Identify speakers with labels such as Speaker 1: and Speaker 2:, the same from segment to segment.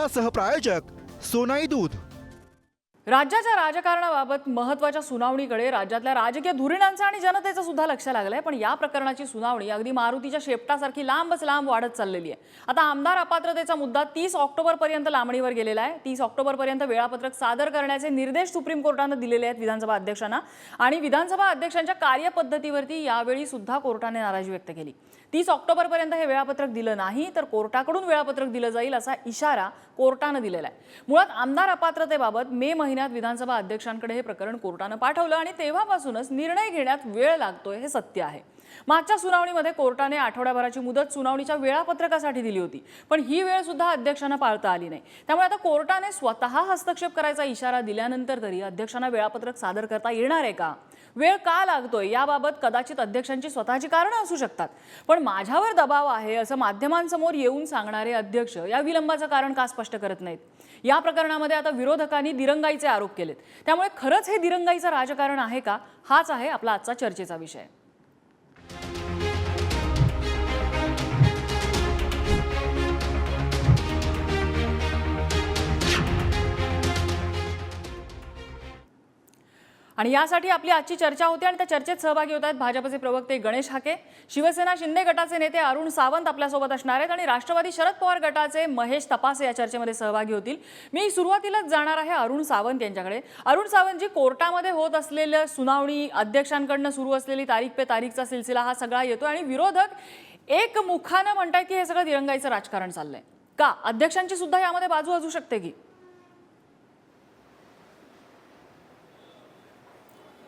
Speaker 1: स्पर्धेचा सहप्रायोजक सोनाई दूध.
Speaker 2: राज्याच्या राजकारणाबाबत महत्त्वाच्या सुनावणीकडे राज्यातल्या राजकीय धुरीणांचं आणि जनतेचं सुद्धा लक्ष लागलंय. पण या प्रकरणाची सुनावणी अगदी मारुतीच्या शेपटासारखी लांबच लांब वाढत चाललेली आहे. आता आमदार अपात्रतेचा मुद्दा 30 ऑक्टोबर पर्यंत लांबणीवर गेलेला आहे. 30 ऑक्टोबर पर्यंत वेळापत्रक सादर करण्याचे निर्देश सुप्रीम कोर्टाने दिलेले आहेत विधानसभा अध्यक्षांना. आणि विधानसभा अध्यक्षांच्या कार्यपद्धतीवरती यावेळी सुद्धा कोर्टाने नाराजी व्यक्त केली. 30 ऑक्टोबर पर्यंत हे वेळापत्रक दिलं नाही तर कोर्टाकडून वेळापत्रक दिलं जाईल असा इशारा कोर्टाने दिलेला आहे. मुळात आमदार अपात्रतेबाबत मे महिन्यात विधानसभा अध्यक्षांकडे हे प्रकरण कोर्टाने पाठवलं आणि तेव्हापासूनच निर्णय घेण्यात वेळ लागतोय हे सत्य आहे. मागच्या सुनावणीमध्ये कोर्टाने आठवड्याभराची मुदत सुनावणीच्या वेळापत्रकासाठी दिली होती, पण ही वेळ सुद्धा अध्यक्षांना पाळता आली नाही. त्यामुळे आता कोर्टाने स्वतः हस्तक्षेप करायचा इशारा दिल्यानंतर तरी अध्यक्षांना वेळापत्रक सादर करता येणार आहे का, वेळ का लागतोय याबाबत कदाचित अध्यक्षांची स्वतःची कारणं असू शकतात. पण माझ्यावर दबाव आहे असं माध्यमांसमोर येऊन सांगणारे अध्यक्ष या विलंबाचं कारण का स्पष्ट करत नाहीत. या प्रकरणामध्ये आता विरोधकांनी दिरंगाईचे आरोप केलेत. त्यामुळे खरंच हे दिरंगाईचं राजकारण आहे का, हाच आहे आपला आजचा चर्चेचा विषय. आणि यासाठी आपली आजची चर्चा होती आणि त्या चर्चेत सहभागी होत आहेत भाजपचे प्रवक्ते गणेश हाके, शिवसेना शिंदे गटाचे नेते अरुण सावंत आपल्यासोबत असणार आहेत आणि राष्ट्रवादी शरद पवार गटाचे महेश तपासे या चर्चेमध्ये सहभागी होतील. मी सुरुवातीलाच जाणार आहे अरुण सावंत यांच्याकडे. अरुण सावंतजी, कोर्टामध्ये होत असलेल्या सुनावणी, अध्यक्षांकडनं सुरू असलेली तारीख पे तारीखचा सिलसिला हा सगळा येतो आणि विरोधक एकमुखानं म्हणतात की हे सगळं दिरंगाईचं राजकारण चाललंय. का अध्यक्षांची सुद्धा यामध्ये बाजू असू शकते की?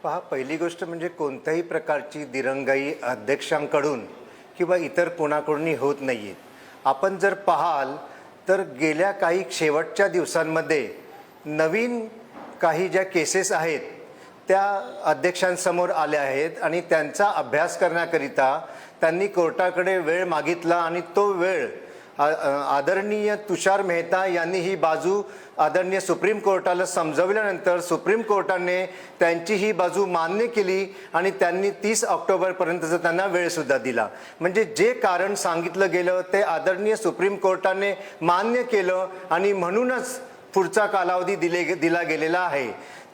Speaker 3: पहा, पहिली गोष्ट म्हणजे कोणत्याही प्रकारची दिरंगाई अध्यक्षांकडून किंवा इतर कोणाकडूनही होत नाही आहे. आपण जर पाहाल तर गेल्या काही शेवटच्या दिवसांमध्ये नवीन काही ज्या केसेस आहेत त्या अध्यक्षांसमोर आल्या आहेत आणि त्यांचा अभ्यास करण्याकरिता त्यांनी कोर्टाकडे वेळ मागितला आणि तो वेळ आदरणीय तुषार मेहता यांनी ही बाजू आदरणीय सुप्रीम कोर्टाला समजवल्यानंतर सुप्रीम कोर्टाने त्यांची ही बाजू मान्य केली आणि त्यांनी 30 ऑक्टोबरपर्यंतचा त्यांना वेळसुद्धा दिला. म्हणजे जे कारण सांगितलं गेलं ते आदरणीय सुप्रीम कोर्टाने मान्य केलं आणि म्हणूनच पुढचा कालावधी दिला गेलेला आहे.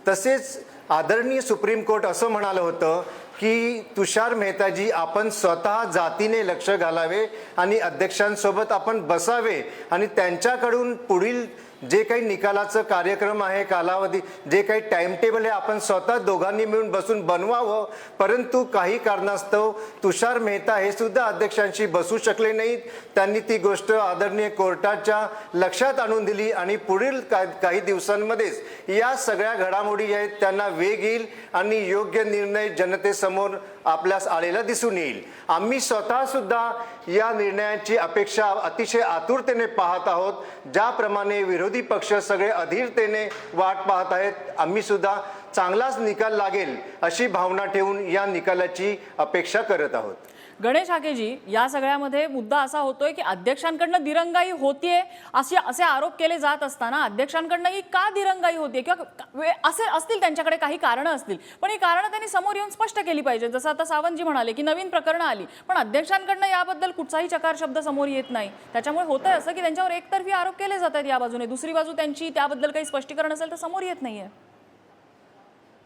Speaker 3: तसेच आदरणीय सुप्रीम कोर्ट असं म्हणालं होतं की तुषार मेहताजी आपण स्वतः जातीने लक्ष घालावे आणि अध्यक्षांसोबत आपण बसावे आणि त्यांच्याकडून पुढील जे काही निकालाचं कार्यक्रम आहे, कालावधी, जे काही टाइम टेबल आहे आपण स्वतः दोघांनी मिळून बसून बनवावं. परंतु काही कारणास्तव तुषार मेहता हे सुद्धा अध्यक्षांशी बसू शकले नाहीत. त्यांनी ती गोष्ट आदरणीय कोर्टाच्या लक्षात आणून दिली आणि पुढील काही दिवसांमध्येच या सगळ्या घडामोडी आहेत त्यांना वेग येईल आणि योग्य निर्णय जनतेसमोर आपल्यास आलेला दिसून येईल. आम्ही स्वतः सुद्धा या निर्णयाची अपेक्षा अतिशय आतुरतेने पाहत आहोत. ज्याप्रमाणे विरोधी पक्ष सगळे अधीरतेने वाट पाहत आहेत, आम्ही सुद्धा चांगलाच निकाल लागेल अशी भावना ठेवून या निकालाची अपेक्षा करत आहोत.
Speaker 2: गणेश हाकेजी, या सगळ्यामध्ये मुद्दा असा होतोय की अध्यक्षांकडनं दिरंगाई होतीये असे आरोप केले जात असताना अध्यक्षांकडनं ही का दिरंगाई होतीये किंवा असे असतील त्यांच्याकडे काही कारणं असतील, पण ही कारणं त्यांनी समोर येऊन स्पष्ट केली पाहिजे. जसं आता सावंतजी म्हणाले की नवीन प्रकरणं आली, पण अध्यक्षांकडनं याबद्दल कुठचाही चकार शब्द समोर येत नाही. त्याच्यामुळे होतंय असं की त्यांच्यावर एकतर्फी आरोप केले जात आहेत या बाजूने, दुसरी बाजू त्यांची त्याबद्दल काही स्पष्टीकरण असेल तर समोर येत नाहीये.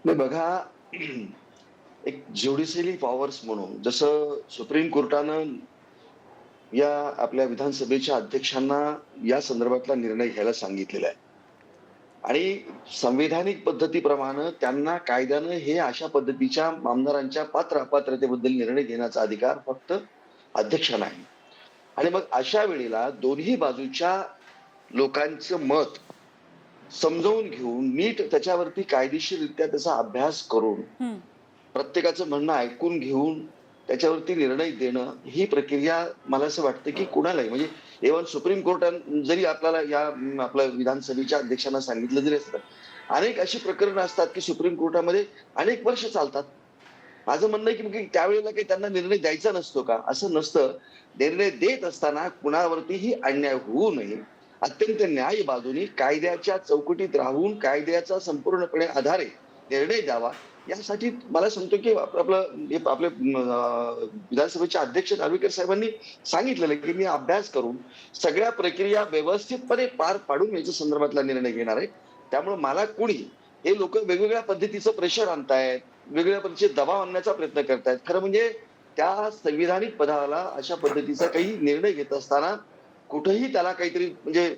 Speaker 4: बघा, एक ज्युडिशियली पॉवर्स म्हणून जसं सुप्रीम कोर्टानं या आपल्या विधानसभेच्या अध्यक्षांना या संदर्भातला निर्णय घ्यायला सांगितलेला आहे आणि संविधानिक पद्धतीप्रमाणे त्यांना कायद्यानं हे अशा पद्धतीच्या आमदारांच्या पात्र अपात्रतेबद्दल निर्णय घेण्याचा अधिकार फक्त अध्यक्षांना आहे. आणि मग अशा वेळेला दोन्ही बाजूच्या लोकांचं मत समजावून घेऊन नीट त्याच्यावरती कायदेशीररित्या त्याचा अभ्यास करून प्रत्येकाचं म्हणणं ऐकून घेऊन त्याच्यावरती निर्णय देणं ही प्रक्रिया मला असं वाटतं की कुणालाही, म्हणजे इव्हन सुप्रीम कोर्टाने जरी आपल्याला या आपल्या विधानसभेच्या अध्यक्षांना सांगितलं जरी असतं, अनेक अशी प्रकरणं असतात की सुप्रीम कोर्टामध्ये अनेक वर्ष चालतात. माझं म्हणणं आहे की त्यावेळेला काही त्यांना निर्णय द्यायचा नसतो का? असं नसतं. निर्णय देत असताना कुणावरतीही अन्याय होऊ नये, अत्यंत न्याय बाजूने कायद्याच्या चौकटीत राहून कायद्याचा संपूर्णपणे आधारे निर्णय द्यावा यासाठी मला सांगतो की आपले विधानसभेचे अध्यक्ष नार्वेकर साहेबांनी सांगितलेलं आहे की मी अभ्यास करून सगळ्या प्रक्रिया व्यवस्थितपणे पार पाडून याच्या संदर्भातला निर्णय घेणार आहे. त्यामुळे मला कोणी हे लोक वेगवेगळ्या पद्धतीचं प्रेशर आणतायत, वेगवेगळ्या पद्धतीचे दबाव आणण्याचा प्रयत्न करतायत. खरं म्हणजे त्या संविधानिक पदाला अशा पद्धतीचा काही निर्णय घेत असताना कुठेही त्याला काहीतरी म्हणजे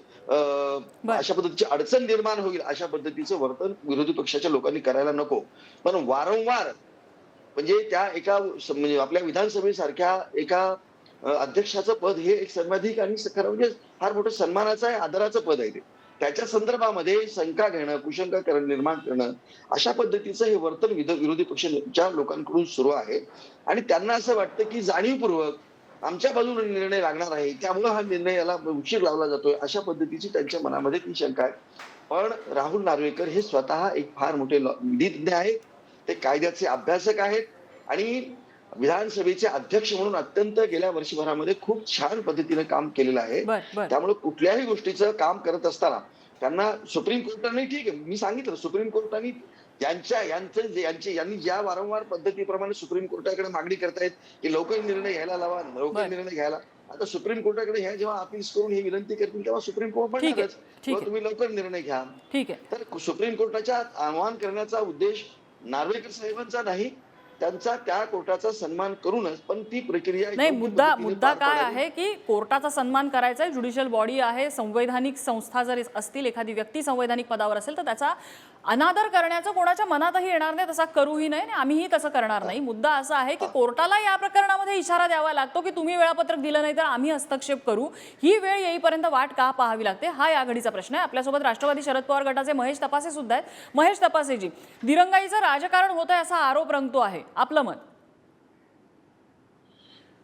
Speaker 4: अशा पद्धतीची अडचण निर्माण होईल अशा पद्धतीचं वर्तन विरोधी पक्षाच्या लोकांनी करायला नको. पण वारंवार म्हणजे त्या एका म्हणजे आपल्या विधानसभेसारख्या एका अध्यक्षाचं पद हे एक सर्वाधिक आणि खरं म्हणजे फार मोठं सन्मानाचं आहे, आदराचं पद आहे ते. त्याच्या संदर्भामध्ये शंका घेणं, कुशंका निर्माण करणं अशा पद्धतीचं हे वर्तन विरोधी पक्षाच्या लोकांकडून सुरू आहे. आणि त्यांना असं वाटतं की जाणीवपूर्वक आमच्या बाजूने निर्णय लागणार आहे, त्यामुळे हा निर्णय याला उशीर लावला जातोय अशा पद्धतीची त्यांच्या मनामध्ये ती शंका आहे. पण राहुल नार्वेकर हे स्वतः एक फार मोठे विधिज्ञ आहेत, ते कायद्याचे अभ्यासक आहेत आणि विधानसभेचे अध्यक्ष म्हणून अत्यंत गेल्या वर्षभरामध्ये खूप छान पद्धतीने काम केलेलं आहे. त्यामुळे कुठल्याही गोष्टीचं काम करत असताना त्यांना सुप्रीम कोर्टाने ठीक आहे, मी सांगितलं सुप्रीम कोर्टाने यांनी ज्या वारंवार पद्धतीप्रमाणे सुप्रीम कोर्टाकडे मागणी करतायत की लवकर निर्णय घ्यायला लावा, लवकर निर्णय घ्यायला. आता सुप्रीम कोर्टाकडे ह्या जेव्हा अपील्स करून ही विनंती करतील तेव्हा सुप्रीम कोर्ट म्हणणारच तुम्ही लवकर निर्णय घ्या.
Speaker 2: ठीक आहे.
Speaker 4: तर सुप्रीम कोर्टाच्या आवाहन करण्याचा उद्देश नार्वेकर साहेबांचा नाही, त्यांचा त्या कोर्टाचा सन्मान करूनच पण ती प्रक्रिया
Speaker 2: नाही. मुद्दा काय आहे की कोर्टाचा सन्मान करायचा आहे, ज्युडिशियल बॉडी आहे, संवैधानिक संस्था जर असतील, एखादी व्यक्ती संवैधानिक पदावर असेल तर त्याचा अनादर करण्याचं कोणाच्या मनातही येणार नाही, तसा करूही नाही, आम्हीही तसं करणार नाही. मुद्दा असा आहे की कोर्टाला या प्रकरणामध्ये इशारा द्यावा लागतो की तुम्ही वेळापत्रक दिलं नाही तर आम्ही हस्तक्षेप करू. ही वेळ येईपर्यंत वाट का पाहावी लागते, हा या घडीचा प्रश्न आहे. आपल्यासोबत राष्ट्रवादी शरद पवार गटाचे महेश तपासे सुद्धा आहेत. महेश तपासेजी, दिरंगाईचं राजकारण होत आहे असा आरोप रंगतो आहे, आपलं मत?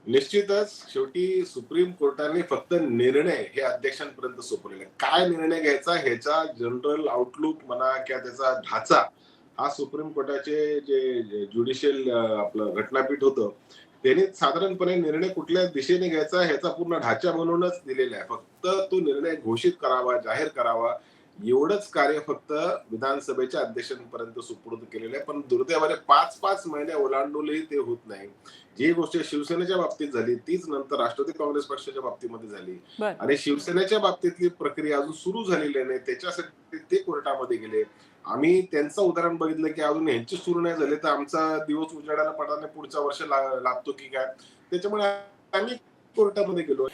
Speaker 5: निश्चितच शेवटी सुप्रीम कोर्टाने फक्त निर्णय हे अध्यक्षांपर्यंत सोपवलेला. काय निर्णय घ्यायचा ह्याचा जनरल आउटलुक म्हणा किंवा त्याचा ढाचा हा सुप्रीम कोर्टाचे जे ज्युडिशियल आपलं घटनापीठ होतं त्यांनी साधारणपणे निर्णय कुठल्या दिशेने घ्यायचा ह्याचा पूर्ण ढाचा बनवूनच दिलेला आहे. फक्त तो निर्णय घोषित करावा, जाहीर करावा एवढंच कार्य फक्त विधानसभेच्या अध्यक्षांपर्यंत सुपूर्द केलेलं आहे. पण दुर्दैवाने 5-5 महिने ओलांडूनही ते होत नाही. जी गोष्ट शिवसेनेच्या बाबतीत झाली तीच नंतर राष्ट्रवादी काँग्रेस पक्षाच्या बाबतीमध्ये झाली आणि शिवसेनेच्या बाबतीतली प्रक्रिया अजून सुरू झालेली नाही. त्याच्यासाठी ते कोर्टामध्ये गेले. आम्ही त्यांचं उदाहरण बघितलं की अजून ह्यांची सुरू नाही झाले तर आमचा दिवस उजाडायला पडताना पुढच्या वर्ष लागतो की काय, त्याच्यामुळे आम्ही कोर्टामध्ये गेलो.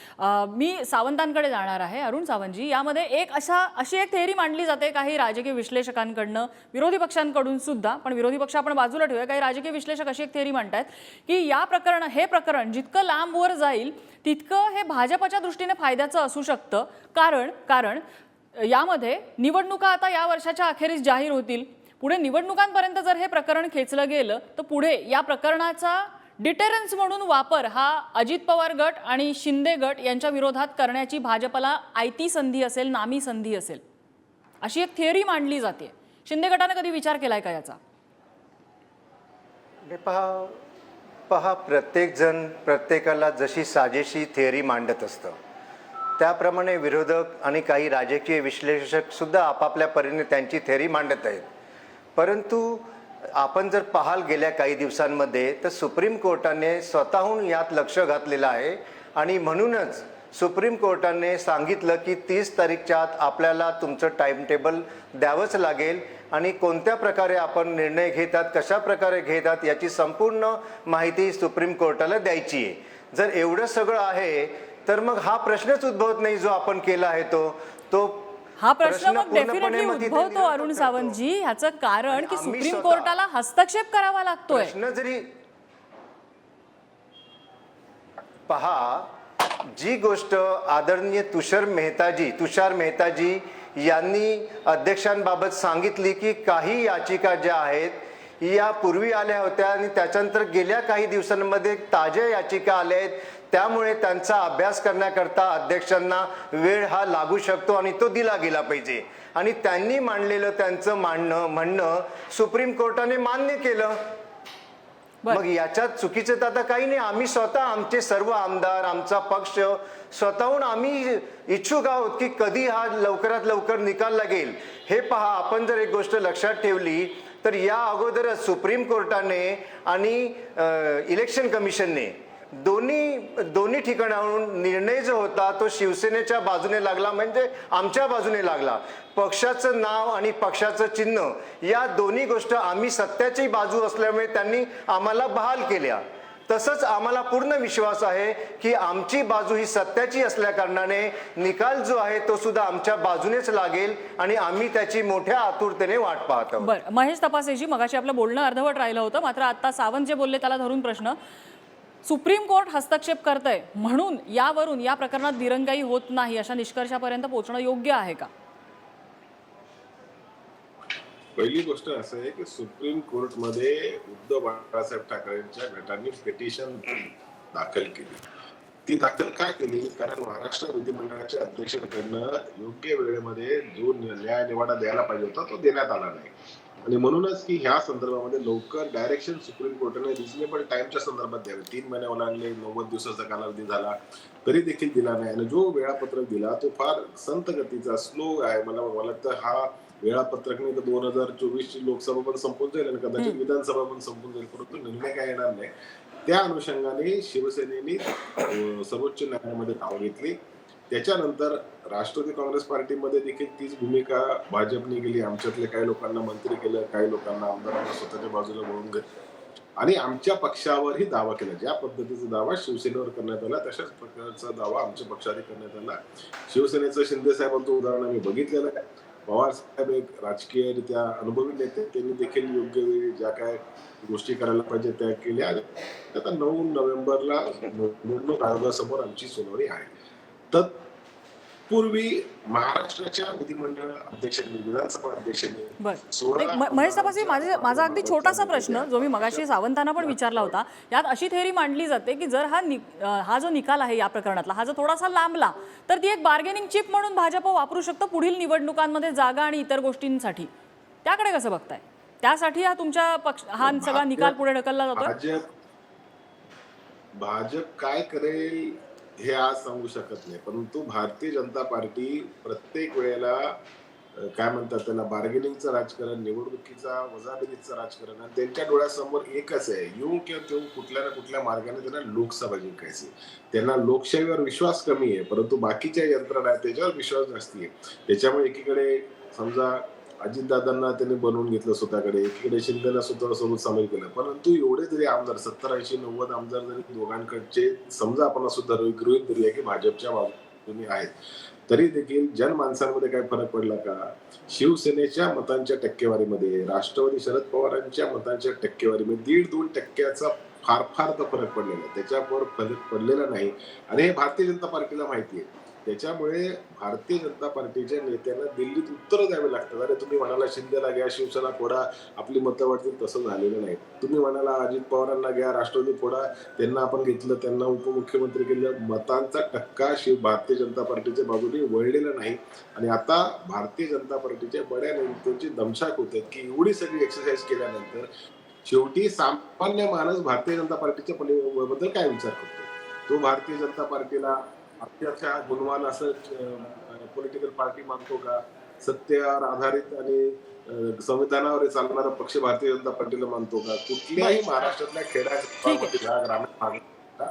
Speaker 2: मी सावंतांकडे जाणार आहे. अरुण सावंतजी, यामध्ये अशी एक थेअरी मांडली जाते काही राजकीय विश्लेषकांकडनं, विरोधी पक्षांकडून सुद्धा, पण विरोधी पक्ष आपण बाजूला ठेवूया. काही राजकीय विश्लेषक अशी एक थेअरी मांडतात की हे प्रकरण जितकं लांबवर जाईल तितकं हे भाजपच्या दृष्टीने फायद्याचं असू शकतं. कारण यामध्ये निवडणुका आता या वर्षाच्या अखेरीस जाहीर होतील. पुढे निवडणुकांपर्यंत जर हे प्रकरण खेचलं गेलं तर पुढे या प्रकरणाचा डिटेरन्स म्हणून वापर हा अजित पवार गट आणि शिंदे गट यांच्या विरोधात करण्याची भाजपला आयती संधी असेल, नामी संधी असेल, अशी एक थिअरी मांडली जाते. शिंदे गटाने कधी विचार केलाय का याचा?
Speaker 3: पहा प्रत्येक जण प्रत्येकाला जशी साजेशी थिअरी मांडत असतं त्याप्रमाणे विरोधक आणि काही राजकीय विश्लेषक सुद्धा आपापल्या परीने त्यांची थिअरी मांडत आहेत. परंतु आपण जर पाहाल गेल्या काही दिवसांमध्ये तर सुप्रीम कोर्टाने स्वतःहून यात लक्ष घातलेलं आहे आणि म्हणूनच सुप्रीम कोर्टाने सांगितलं की 30 तारीखच्या आत आपल्याला तुमचं टाइम टेबल द्यावंच लागेल आणि कोणत्या प्रकारे आपण निर्णय घेतात, कशा प्रकारे घेतात याची संपूर्ण माहिती सुप्रीम कोर्टाला द्यायची आहे. जर एवढं सगळं आहे तर मग हा प्रश्नच उद्भवत नाही जो आपण केला आहे तो
Speaker 2: हा प्रश्न मग डेफिनेटली उद्भवतो अरुण सावंतजी. ह्याचं कारण की सुप्रीम कोर्टाला हस्तक्षेप करावा लागतोय.
Speaker 3: प्रश्न जरी पहा, जी गोष्ट आदरणीय तुषार मेहताजी यांनी अध्यक्षांबाबत सांगितली की काही याचिका ज्या आहेत या पूर्वी आल्या होत्या आणि त्याच्यानंतर गेल्या काही दिवसांमध्ये ताज्या याचिका आल्या आहेत, त्यामुळे त्यांचा अभ्यास करण्याकरता अध्यक्षांना वेळ हा लागू शकतो आणि तो दिला गेला पाहिजे. आणि त्यांनी मांडलेलं त्यांचं म्हणणं सुप्रीम कोर्टाने मान्य केलं. मग याच्यात चुकीचं तर आता काही नाही. आम्ही स्वतः आमचे सर्व आमदार, आमचा पक्ष स्वतःहून आम्ही इच्छुक आहोत की कधी हा लवकरात लवकर निकाल लागेल हे पहा. आपण जर एक गोष्ट लक्षात ठेवली तर या अगोदरच सुप्रीम कोर्टाने आणि इलेक्शन कमिशनने दोन्ही ठिकाणाहून निर्णय जो होता तो शिवसेनेच्या बाजूने लागला, म्हणजे आमच्या बाजूने लागला. पक्षाचं नाव आणि पक्षाचं चिन्ह या दोन्ही गोष्ट आम्ही सत्याची बाजू असल्यामुळे त्यांनी आम्हाला बहाल केल्या. तसंच आम्हाला पूर्ण विश्वास आहे की आमची बाजू ही सत्याची असल्या कारणाने निकाल जो आहे तो सुद्धा आमच्या बाजूनेच लागेल आणि आम्ही त्याची मोठ्या आतुरतेने वाट पाहत आहोत.
Speaker 2: बरं, महेश तपासेजी, मगाशी आपलं बोलणं अर्धवट राहिलं होतं, मात्र आता सावंत जे बोलले त्याला धरून प्रश्न. सुप्रीम कोर्ट हस्तक्षेप करतंय म्हणून यावरून या प्रकरणात दिरंगाई होत नाही अशा निष्कर्षापर्यंत पोहोचणं योग्य आहे का?
Speaker 5: पहिली गोष्ट असं आहे की सुप्रीम कोर्टमध्ये उद्धव बाळासाहेब ठाकरेंच्या गटाने पिटिशन दाखल केली. ती दाखल का केली? कारण महाराष्ट्र विधिमंडळाच्या अध्यक्षांकडनं योग्य वेळेमध्ये जो न्याय निवाडा द्यायला पाहिजे होता तो देण्यात आला नाही. आणि म्हणूनच की ह्या संदर्भामध्ये लवकर डायरेक्शन सुप्रीम कोर्टाने रिझनेबल टाइमच्या संदर्भात द्यावे. 3 महिने ओलांडले, 90 दिवसाचा कालावधी झाला तरी देखील दिला नाही. आणि जो वेळापत्रक दिला तो फार संत गतीचा, स्लो आहे. मला वाटतं हा वेळापत्रकने 2024ची लोकसभा पण संपून जाईल आणि कदाचित विधानसभा पण संपून जाईल, परंतु निर्णय काय येणार नाही. त्या अनुषंगाने शिवसेनेने सर्वोच्च न्यायालयामध्ये धाव घेतली. त्याच्यानंतर राष्ट्रवादी काँग्रेस पार्टीमध्ये देखील तीच भूमिका भाजपने केली. आमच्यातले काही लोकांना मंत्री केलं, काही लोकांना आमदारांना स्वतःच्या बाजूला वळून घेतलं आणि आमच्या पक्षावरही दावा केला. ज्या पद्धतीचा दावा शिवसेनेवर करण्यात आला तशाच प्रकारचा दावा आमच्या पक्षाने करण्यात आला. शिवसेनेचं शिंदे साहेबांचं उदाहरण आम्ही बघितलेलं आहे. पवार साहेब एक राजकीयरित्या अनुभवी नेते, त्यांनी देखील योग्य वेळी ज्या काय गोष्टी करायला पाहिजे त्या केल्या. आता 9 नोव्हेंबरला निवडणूक आयोगासमोर आमची सुनावणी आहे. तत्पूर्वी महाराष्ट्राच्या विधिमंडळ अध्यक्षांनी, विधानसभा अध्यक्षांनी
Speaker 2: महेश तपासे, माझा अगदी छोटासा प्रश्न जो मी मगाशी सावंतांना पण विचारला होता. यात अशी थेअरी मांडली जाते की जर हा जो निकाल आहे या प्रकरणातला हा जर थोडासा लांबला तर ती एक बार्गेनिंग चिप म्हणून भाजप वापरू शकतो पुढील निवडणुकांमध्ये जागा आणि इतर गोष्टींसाठी. त्याकडे कसं बघताय? त्यासाठी हा तुमच्या पक्ष हा सगळा निकाल पुढे ढकलला जातो.
Speaker 5: भाजप काय करेल हे आज सांगू शकत नाही, परंतु भारतीय जनता पार्टी प्रत्येक वेळेला काय म्हणतात त्याला बार्गेनिंगचं राजकारण, निवडणुकीचा वजाबिरीचं राजकारण, आणि त्यांच्या डोळ्यासमोर एकच आहे, येऊ किंवा तेऊ कुठल्या ना कुठल्या मार्गाने त्यांना लोकसभा जिंकायची. त्यांना लोकशाहीवर विश्वास कमी आहे, परंतु बाकीच्या यंत्रणा आहेत त्याच्यावर विश्वास जास्त आहे. त्याच्यामुळे एकीकडे समजा अजितदादांना त्यांनी बनवून घेतलं स्वतःकडे, एकीकडे शिंदेला स्वतःसोबत सामील केलं. परंतु एवढे जरी आमदार 70, 80, 90 आमदार जरी दोघांकडचे समजा आपण सुद्धा गृहीत धरूया की भाजपच्या बाजूने आहेत, तरी देखील जनमानसांमध्ये काय फरक पडला का? शिवसेनेच्या मतांच्या टक्केवारीमध्ये, राष्ट्रवादी शरद पवारांच्या मतांच्या टक्केवारीमध्ये 1.5-2% फार फार तर फरक पडलेला आहे. त्याच्यावर फरक पडलेला नाही आणि हे भारतीय जनता पार्टीला माहिती आहे. त्याच्यामुळे भारतीय जनता पार्टीच्या नेत्यांना दिल्लीत उत्तर द्यावे लागतात. अरे तुम्ही म्हणाला शिंदेला घ्या, शिवसेना फोडा, आपली मतं वाढतील, तसं झालेलं नाही. तुम्ही म्हणाला अजित पवारांना घ्या, राष्ट्रवादी फोडा, त्यांना आपण घेतलं, त्यांना उपमुख्यमंत्री केलं. मतांचा टक्का भारतीय जनता पार्टीच्या बाजूने वळलेला नाही. आणि आता भारतीय जनता पार्टीच्या बड्या नेत्यांची दमछाक होते की एवढी सगळी एक्सरसाइज केल्यानंतर शेवटी सामान्य माणूस भारतीय जनता पार्टीच्या बद्दल काय विचार करतो? तो भारतीय जनता पार्टीला अत्याच्या गुणवान असं पॉलिटिकल पार्टी मानतो का? सत्यावर आधारित आणि संविधानावर चालणारा पक्ष भारतीय जनता पार्टीला मानतो का? कुठल्याही महाराष्ट्रातल्या खेड्या ग्रामीण भागात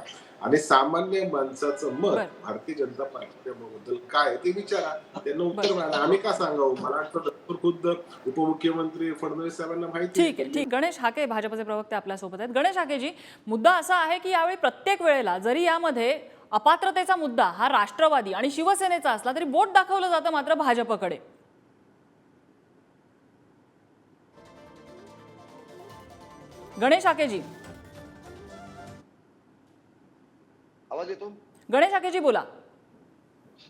Speaker 5: आणि सामान्य माणसाचं मत भारतीय जनता पार्टीच्या बद्दल काय ते विचारा, त्यांना उत्तर मिळालं. आम्ही का सांगावं? मला वाटतं खुद्द उपमुख्यमंत्री फडणवीस साहेबांना माहिती.
Speaker 2: ठीक आहे, ठीक. गणेश हाके भाजपचे प्रवक्ते आपल्यासोबत आहेत. गणेश हाकेजी, मुद्दा असा आहे की यावेळी प्रत्येक वेळेला जरी यामध्ये अपात्रतेचा मुद्दा हा राष्ट्रवादी आणि शिवसेनेचा असला तरी बोट दाखवलं जातं मात्र भाजपकडे. गणेश हाकेजी,
Speaker 4: आवाज येतो?
Speaker 2: गणेश हाकेजी बोला.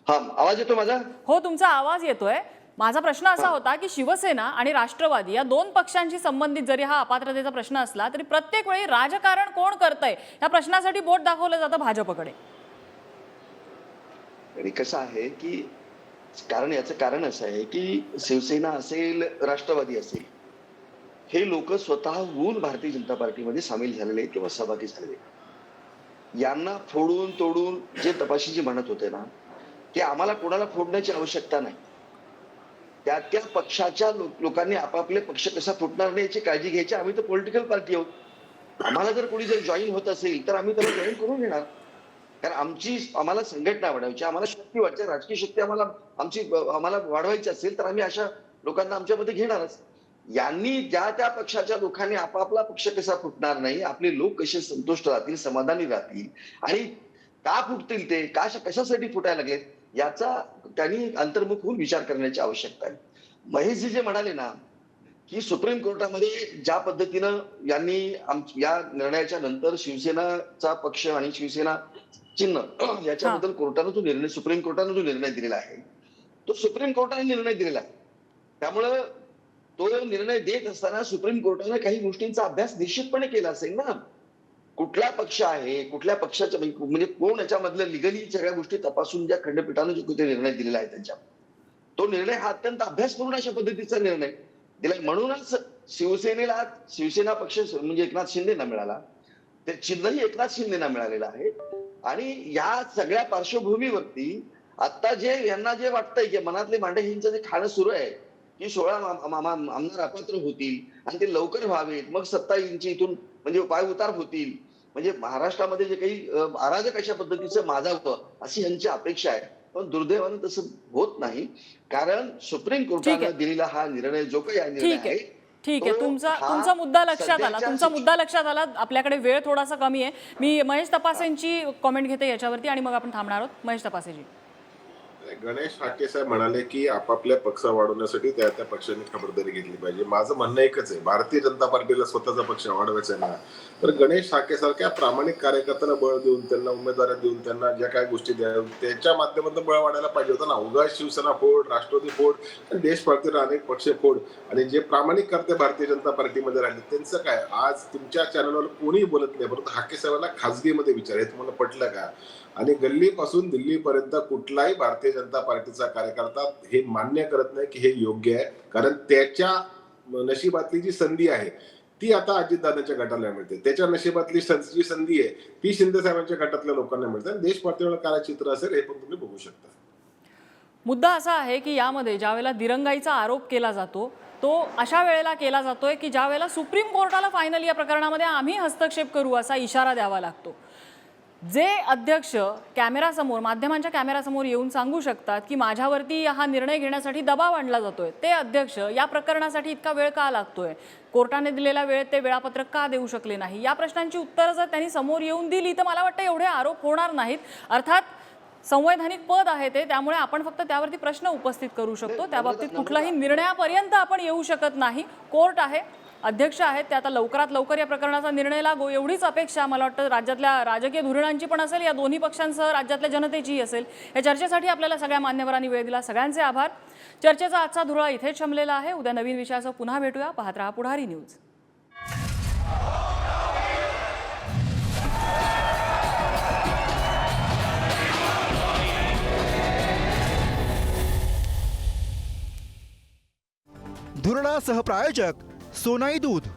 Speaker 4: हा, आवाज येतो माझा?
Speaker 2: हो, तुमचा आवाज येतोय. माझा प्रश्न असा होता की शिवसेना आणि राष्ट्रवादी या दोन पक्षांशी संबंधित जरी हा अपात्रतेचा प्रश्न असला तरी प्रत्येक वेळी राजकारण कोण करतंय या प्रश्नासाठी बोट दाखवलं जातं भाजपकडे.
Speaker 4: आणि कसं आहे की याचं कारण असं आहे की शिवसेना असेल, राष्ट्रवादी असेल, हे लोक स्वतःहून भारतीय जनता पार्टीमध्ये सामील झालेले आहेत किंवा सहभागी झालेले आहेत. यांना फोडून तोडून जे तपाशीजी म्हणत होते ना, ते आम्हाला कोणाला फोडण्याची आवश्यकता नाही. त्या त्या पक्षाच्या लोकांनी आपापले पक्ष कसा फुटणार नाही याची काळजी घ्यायची. आम्ही तर पॉलिटिकल पार्टी आहोत. आम्हाला जर कोणी जर जॉईन होत असेल तर आम्ही त्याला जॉईन करून घेणार. कारण आम्हाला संघटना वाढवायची, आम्हाला शक्ती वाढवायची, राजकीय शक्ती आम्हाला वाढवायची असेल तर आम्ही अशा लोकांना आमच्यामध्ये घेणारच. यांनी ज्या त्या पक्षाच्या लोकांनी आपापला पक्ष कसा फुटणार नाही, आपले लोक कसे संतुष्ट राहतील, समाधानी राहतील आणि का फुटतील ते कशासाठी फुटायला लागलेत याचा त्यांनी अंतर्मुख होऊन विचार करण्याची आवश्यकता आहे. महेशजी जे म्हणाले ना की सुप्रीम कोर्टामध्ये ज्या पद्धतीनं यांनी या निर्णयाच्या नंतर शिवसेनाचा पक्ष आणि शिवसेना चिन्ह याच्याबद्दल कोर्टानं सुप्रीम कोर्टानं जो निर्णय दिलेला आहे तो सुप्रीम कोर्टाने निर्णय दिलेला आहे. त्यामुळं तो निर्णय देत असताना सुप्रीम कोर्टाने काही गोष्टींचा अभ्यास निश्चितपणे केला असेल ना. कुठला पक्ष आहे, कुठल्या पक्षाच्या म्हणजे कोण याच्यामधलं लिगली सगळ्या गोष्टी तपासून ज्या खंडपीठाने जो काही निर्णय दिलेला आहे त्यांच्या तो निर्णय हा अत्यंत अभ्यासपूर्ण अशा पद्धतीचा निर्णय दिलाय. म्हणूनच शिवसेना पक्ष म्हणजे एकनाथ शिंदेना मिळाला, ते चिन्हही एकनाथ शिंदेना मिळालेलं आहे. आणि या सगळ्या पार्श्वभूमीवरती आता यांना जे वाटतंय की मनातले मांडे यांचं जे खाणं सुरू आहे की 16 आमदार अपात्र होतील आणि ते लवकर व्हावेत, मग 27 इथून म्हणजे पाय उतार होतील, म्हणजे महाराष्ट्रामध्ये जे काही अराजक अशा पद्धतीचं माजावं अशी यांची अपेक्षा आहे. पण दुर्दैवानं तसं होत नाही. कारण सुप्रीम कोर्टाने दिलेला हा निर्णय जो काही निर्णय आहे
Speaker 2: ठीक आहे. तुमचा मुद्दा लक्षात आला. आपल्याकडे वेळ थोडासा कमी आहे. मी महेश तपासेंची कॉमेंट घेते याच्यावरती आणि मग आपण थांबणार आहोत. महेश तपासेजी.
Speaker 5: गणेश ठाकरे साहेब म्हणाले की आपापल्या पक्ष वाढवण्यासाठी त्या त्या पक्षांनी खबरदारी घेतली पाहिजे. माझं म्हणणं एकच आहे, भारतीय जनता पार्टीला स्वतःचा पक्ष वाढवायचा आहे ना, तर गणेश ठाकरे सारख्या प्रामाणिक कार्यकर्त्यांना बळ देऊन, त्यांना उमेदवारी देऊन, त्यांना ज्या काही गोष्टी द्याव्या त्याच्या माध्यमातून बळ वाढायला पाहिजे होतं ना. उगाच शिवसेना फोड, राष्ट्रवादी फोड आणि देश पातळीवर अनेक पक्ष फोड आणि जे प्रामाणिक करते भारतीय जनता पार्टीमध्ये राहिले त्यांचं काय. आज तुमच्या चॅनलवर कोणीही बोलत नाही, परंतु ठाकरे साहेबांना खासगीमध्ये विचार हे तुम्हाला पटलं का? आणि गल्लीपासून दिल्लीपर्यंत कुठलाही भारतीय जनता पार्टीचा कार्यकर्ता हे मान्य करत नाही की हे योग्य आहे. कारण त्याच्या नशिबातली जी संधी आहे ती आता अजितदादांच्या गटाला मिळते, त्याच्या नशिबातली जी संधी आहे ती शिंदे साहेबांच्या गटातल्या लोकांना मिळते. देश पातळीवर काय चित्र असेल हे पण तुम्ही बघू शकता.
Speaker 2: मुद्दा असा आहे की यामध्ये ज्या वेळेला दिरंगाईचा आरोप केला जातो तो अशा वेळेला केला जातोय की ज्या वेळेला सुप्रीम कोर्टाला फायनली या प्रकरणामध्ये आम्ही हस्तक्षेप करू असा इशारा द्यावा लागतो. जे अध्यक्ष कॅमेरासमोर, माध्यमांच्या कॅमेरासमोर येऊन सांगू शकतात की माझ्यावरती हा निर्णय घेण्यासाठी दबाव आणला जातोय, ते अध्यक्ष या प्रकरणासाठी इतका वेळ का लागतोय, कोर्टाने दिलेल्या वेळेत ते वेळापत्रक का देऊ शकले नाही, या प्रश्नांची उत्तरं जर त्यांनी समोर येऊन दिली तर मला वाटतं एवढे आरोप होणार नाहीत. अर्थात संवैधानिक पद आहे ते, त्यामुळे आपण फक्त त्यावरती प्रश्न उपस्थित करू शकतो. त्या बाबतीत कुठलाही निर्णयापर्यंत आपण येऊ शकत नाही. कोर्ट आहे, अध्यक्ष आहेत, ते आता लवकरात लवकर या प्रकरणाचा निर्णय लागो एवढीच अपेक्षा मला वाटतं राज्यातल्या राजकीय धुरीणांची पण असेल, या दोन्ही पक्षांसह राज्यातल्या जनतेचीही असेल. या चर्चेसाठी आपल्याला सगळ्या मान्यवरांनी वेळ दिला, सगळ्यांचे आभार. चर्चेचा आजचा धुरळा इथेच शमलेला आहे. उद्या नवीन विषयासह पुन्हा भेटूया. पाहत रहा पुढारी न्यूज.
Speaker 1: धुरणा सहप्रायोजक सोनाई दूध.